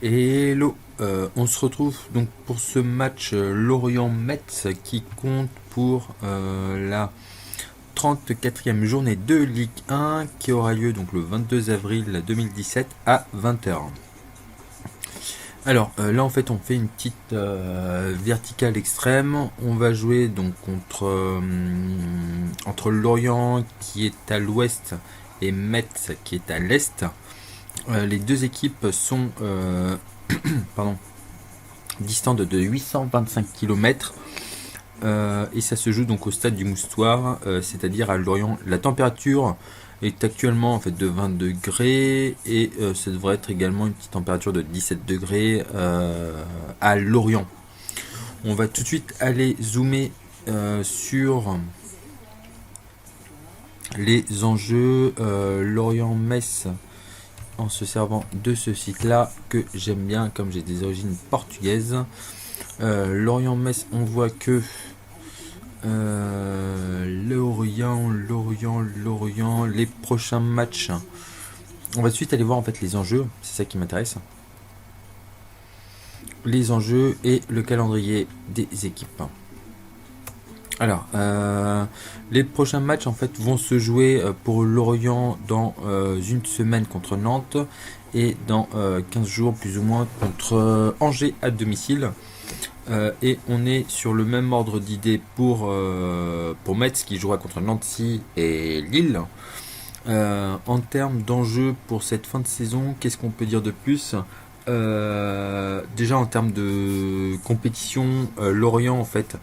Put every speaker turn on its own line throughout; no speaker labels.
Hello, on se retrouve donc pour ce match Lorient-Metz qui compte pour la 34e journée de Ligue 1 qui aura lieu donc le 22 avril 2017 à 20h. Alors là en fait on fait une petite verticale extrême. On va jouer donc entre Lorient qui est à l'ouest et Metz qui est à l'est. Les deux équipes sont pardon, distantes de 825 km et ça se joue donc au stade du Moustoir, c'est-à-dire à Lorient. La température est actuellement en fait de 20 degrés et ça devrait être également une petite température de 17 degrés à Lorient. On va tout de suite aller zoomer sur les enjeux Lorient-Metz en se servant de ce site là que j'aime bien comme j'ai des origines portugaises. Lorient-Metz, on voit que Lorient, les prochains matchs. On va tout de suite aller voir en fait les enjeux, c'est ça qui m'intéresse. Les enjeux et le calendrier des équipes. Alors, les prochains matchs en fait vont se jouer pour Lorient dans une semaine contre Nantes et dans 15 jours plus ou moins contre Angers à domicile. Et on est sur le même ordre d'idée pour Metz qui jouera contre Nancy et Lille. En termes d'enjeux pour cette fin de saison, qu'est-ce qu'on peut dire de plus? Déjà en termes de compétition, Lorient en fait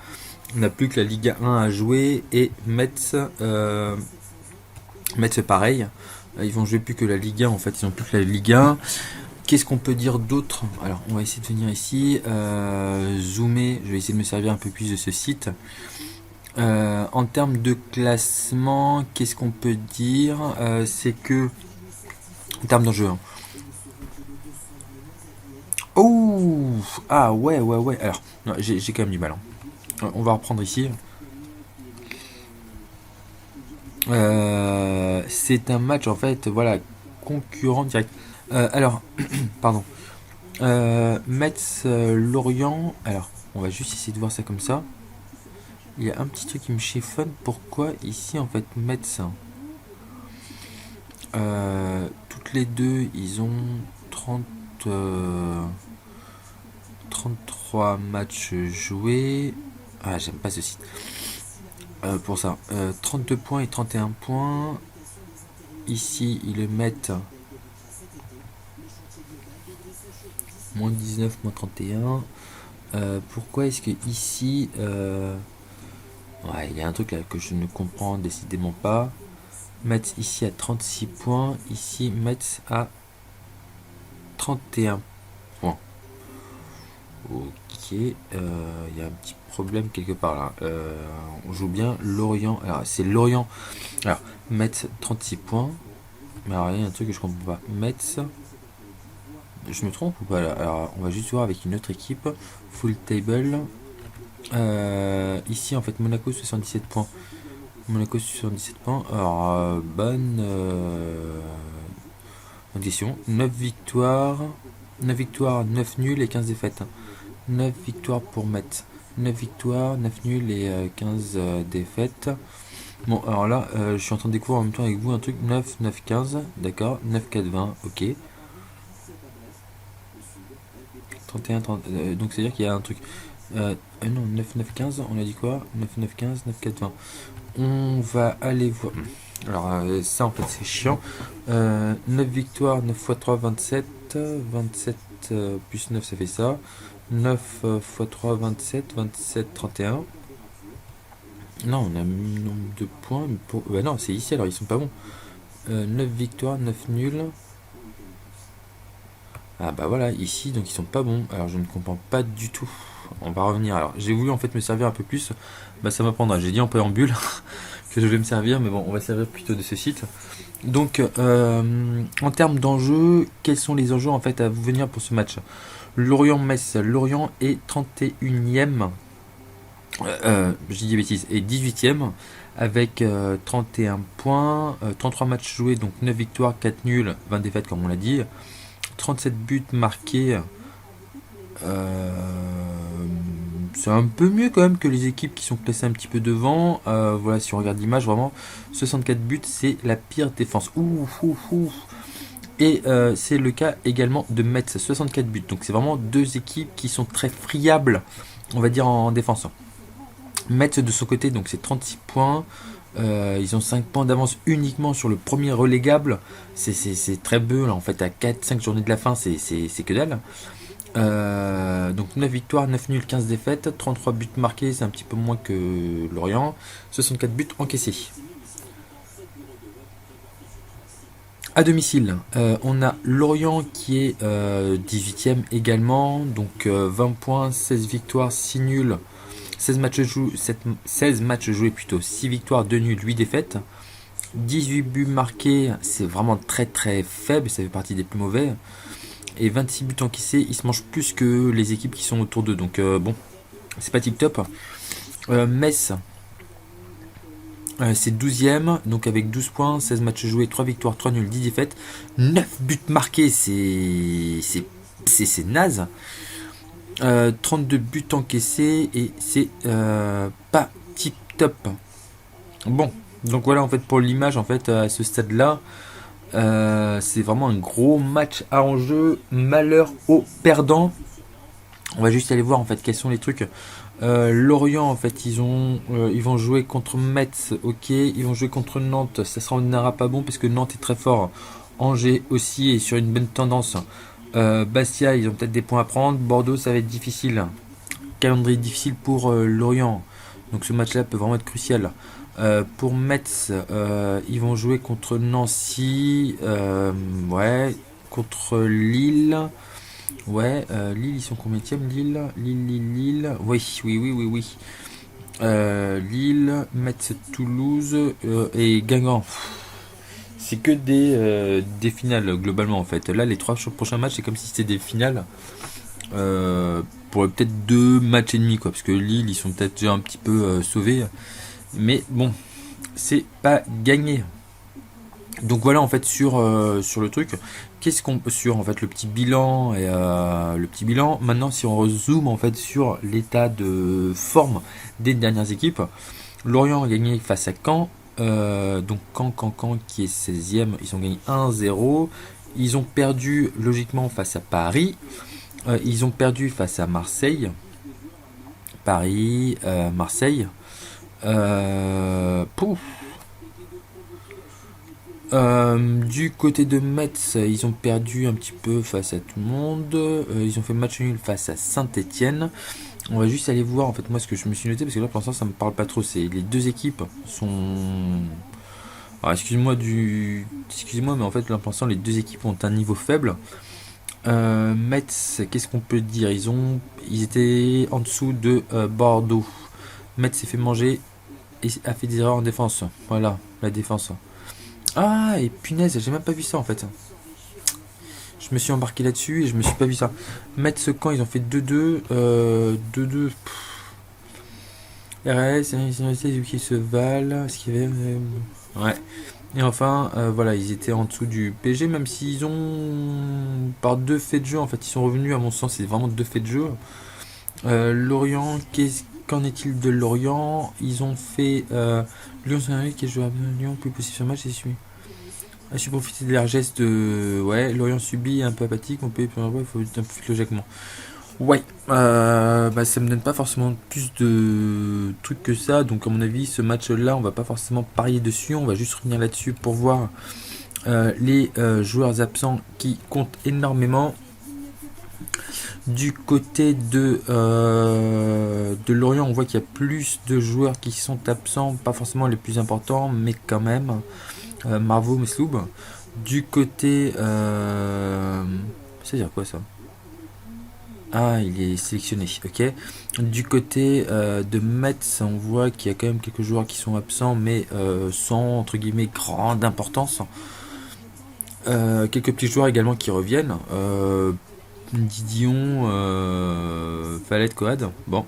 n'a plus que la Ligue 1 à jouer et Metz pareil. Ils vont jouer plus que la Ligue 1 en fait, ils n'ont plus que la Ligue 1. Qu'est-ce qu'on peut dire d'autre? Alors on va essayer de venir ici, zoomer, je vais essayer de me servir un peu plus de ce site. En termes de classement, qu'est-ce qu'on peut dire? C'est que, en termes d'enjeu, hein. Oh, ah ouais. Alors, j'ai quand même du mal, hein. On va reprendre ici. C'est un match en fait, voilà, concurrent direct. Alors, pardon. Metz Lorient. Alors, on va juste essayer de voir ça comme ça. Il y a un petit truc qui me chiffonne. Pourquoi ici en fait Metz toutes les deux ils ont 33 matchs joués. Ah, j'aime pas ce site. Pour ça, 32 points et 31 points. Ici, ils le mettent moins 19, moins 31. Pourquoi est-ce que ici... ouais, il y a un truc là que je ne comprends décidément pas. Metz ici à 36 points. Ici, Metz à 31 points. Ok, il y a un petit problème quelque part là. On joue bien Lorient. Alors, c'est Lorient. Alors, Metz 36 points. Mais alors, il y a un truc que je comprends pas. Metz. Je me trompe ou pas là? Alors, on va juste voir avec une autre équipe. Full table. Ici, en fait, Monaco 77 points. Monaco 77 points. Alors, bonne question. 9 victoires. 9 victoires, 9 nuls et 15 défaites. 9 victoires pour Metz. 9 victoires, 9 nuls et 15 défaites. Bon, alors là, je suis en train de découvrir en même temps avec vous un truc. 9, 9, 15. D'accord. 9, 4, 20. Ok. 31, 30. Donc, c'est-à-dire qu'il y a un truc. Non, 9, 9, 15. On a dit quoi? 9, 9, 15, 9, 4, 20. On va aller voir. Alors, ça, en fait, c'est chiant. 9 victoires, 9 x 3, 27. 27 plus 9, ça fait ça. 9 x 3, 27. 27, 31. Non, on a mis le nombre de points. Mais pour... Bah non, c'est ici, alors ils sont pas bons. 9 victoires, 9 nuls. Ah bah voilà, ici, donc ils sont pas bons. Alors je ne comprends pas du tout. On va revenir. Alors j'ai voulu en fait me servir un peu plus. Bah ça m'apprendra. J'ai dit en préambule que je vais me servir, mais bon, on va servir plutôt de ce site. Donc en termes d'enjeux, quels sont les enjeux en fait à venir pour ce match? Lorient-Metz. Lorient est 31e. Je dis des bêtises. Et 18e avec 31 points. 33 matchs joués, donc 9 victoires, 4 nuls, 20 défaites comme on l'a dit. 37 buts marqués. C'est un peu mieux quand même que les équipes qui sont classées un petit peu devant. Voilà, si on regarde l'image, vraiment, 64 buts, c'est la pire défense. Et c'est le cas également de Metz, 64 buts. Donc c'est vraiment deux équipes qui sont très friables, on va dire, en défense. Metz de son côté, donc c'est 36 points. Ils ont 5 points d'avance uniquement sur le premier relégable. C'est très peu, là, en fait, à 4-5 journées de la fin, c'est que dalle. Donc 9 victoires, 9 nuls, 15 défaites, 33 buts marqués, c'est un petit peu moins que Lorient, 64 buts encaissés. À domicile, on a Lorient qui est 18ème également, donc 20 points, 16 victoires, 6 nuls, 16 matchs joués plutôt, 6 victoires, 2 nuls, 8 défaites. 18 buts marqués, c'est vraiment très très faible, ça fait partie des plus mauvais. Et 26 buts encaissés, ils se mangent plus que les équipes qui sont autour d'eux. Donc bon, c'est pas tip top. Metz, c'est 12ème, donc avec 12 points, 16 matchs joués, 3 victoires, 3 nuls, 10 défaites. 9 buts marqués, c'est naze. 32 buts encaissés et c'est pas tip top. Bon, donc voilà en fait pour l'image en fait à ce stade-là. C'est vraiment un gros match à enjeu. Malheur aux perdants. On va juste aller voir en fait quels sont les trucs. Lorient en fait ils vont jouer contre Metz, ok. Ils vont jouer contre Nantes, ça sera pas bon parce que Nantes est très fort. Angers aussi est sur une bonne tendance. Bastia ils ont peut-être des points à prendre. Bordeaux ça va être difficile. Calendrier difficile pour Lorient. Donc ce match-là peut vraiment être crucial. Pour Metz, ils vont jouer contre Nancy, ouais, contre Lille. Ouais, Lille, ils sont combienième Lille, Lille. Oui. Lille, Metz, Toulouse et Guingamp. C'est que des finales globalement en fait. Là, les 3 prochains matchs, c'est comme si c'était des finales. Pour peut-être 2 matchs et demi quoi, parce que Lille, ils sont peut-être déjà un petit peu sauvés. Mais bon, c'est pas gagné. Donc voilà en fait sur le truc. Qu'est-ce qu'on peut sur en fait le petit bilan et le petit bilan. Maintenant si on rezoome en fait sur l'état de forme des dernières équipes, Lorient a gagné face à Caen. Donc Caen qui est 16ème, ils ont gagné 1-0. Ils ont perdu logiquement face à Paris. Ils ont perdu face à Marseille. Paris, Marseille. Du côté de Metz, ils ont perdu un petit peu face à tout le monde. Ils ont fait match nul face à Saint-Etienne. On va juste aller voir en fait moi ce que je me suis noté parce que là pour l'instant ça me parle pas trop. C'est les deux équipes sont. Alors excusez-moi mais en fait là pour l'instant les deux équipes ont un niveau faible. Metz, qu'est-ce qu'on peut dire? Ils étaient en dessous de Bordeaux. Metz s'est fait manger et a fait des erreurs en défense. Voilà, la défense. Ah, et punaise, j'ai même pas vu ça en fait. Je me suis embarqué là-dessus et je me suis pas vu ça. Metz Caen, ils ont fait 2-2. 2-2. RS, c'est qui se valent. Ce qu'il y avait. Ouais. Et enfin, voilà, ils étaient en dessous du PSG, même s'ils ont. Par 2 faits de jeu, en fait, ils sont revenus, à mon sens, c'est vraiment 2 faits de jeu. Lorient, qu'en est-il de Lorient? Ils ont fait. Lyon, c'est un qui est joué à Lyon, plus possible sur match, c'est celui. A su profiter de leur geste de. Ouais, Lorient subit un peu apathique, on peut. Il faut un peu logiquement. Ouais, ça me donne pas forcément plus de trucs que ça, donc à mon avis, ce match-là, on va pas forcément parier dessus, on va juste revenir là-dessus pour voir les joueurs absents qui comptent énormément. Du côté de Lorient, on voit qu'il y a plus de joueurs qui sont absents, pas forcément les plus importants, mais quand même. Marvo Mesloub. Du côté. Ça veut dire quoi ça? Ah, il est sélectionné, ok. Du côté de Metz, on voit qu'il y a quand même quelques joueurs qui sont absents, mais sans entre guillemets grande importance. Quelques petits joueurs également qui reviennent. Didion, Valette, Coad. Bon.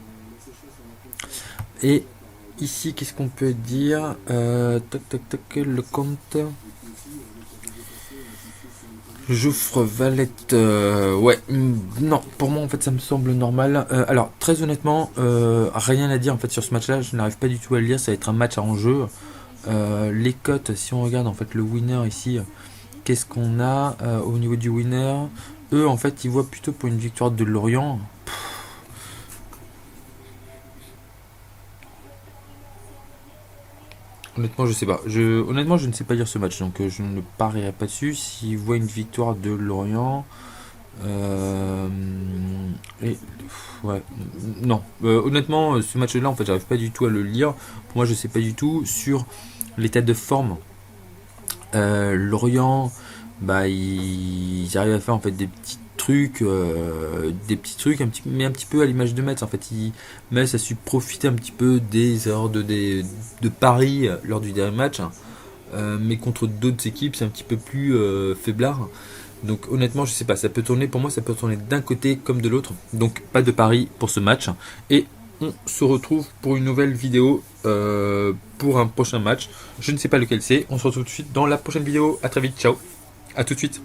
Et ici, qu'est-ce qu'on peut dire? Le compte. Jouffre, Valette, ouais, non, pour moi en fait ça me semble normal. Alors très honnêtement, rien à dire en fait sur ce match-là, je n'arrive pas du tout à le lire, ça va être un match à enjeu. Les cotes, si on regarde en fait le winner ici, qu'est-ce qu'on a au niveau du winner? Eux en fait ils voient plutôt pour une victoire de Lorient. Honnêtement, je sais pas. Honnêtement, je ne sais pas lire ce match, donc je ne parierai pas dessus. S'ils voient une victoire de Lorient, euh, et ouais, non. Honnêtement, ce match-là, en fait, j'arrive pas du tout à le lire. Pour moi, je sais pas du tout sur l'état de forme. Lorient, bah, ils arrivent à faire en fait des petits trucs, mais un petit peu à l'image de Metz. En fait, Metz a su profiter un petit peu des erreurs de Paris lors du dernier match. Mais contre d'autres équipes, c'est un petit peu plus faiblard. Donc honnêtement, je sais pas, ça peut tourner pour moi, ça peut tourner d'un côté comme de l'autre. Donc pas de pari pour ce match. Et on se retrouve pour une nouvelle vidéo pour un prochain match. Je ne sais pas lequel c'est. On se retrouve tout de suite dans la prochaine vidéo. À très vite, ciao. À tout de suite.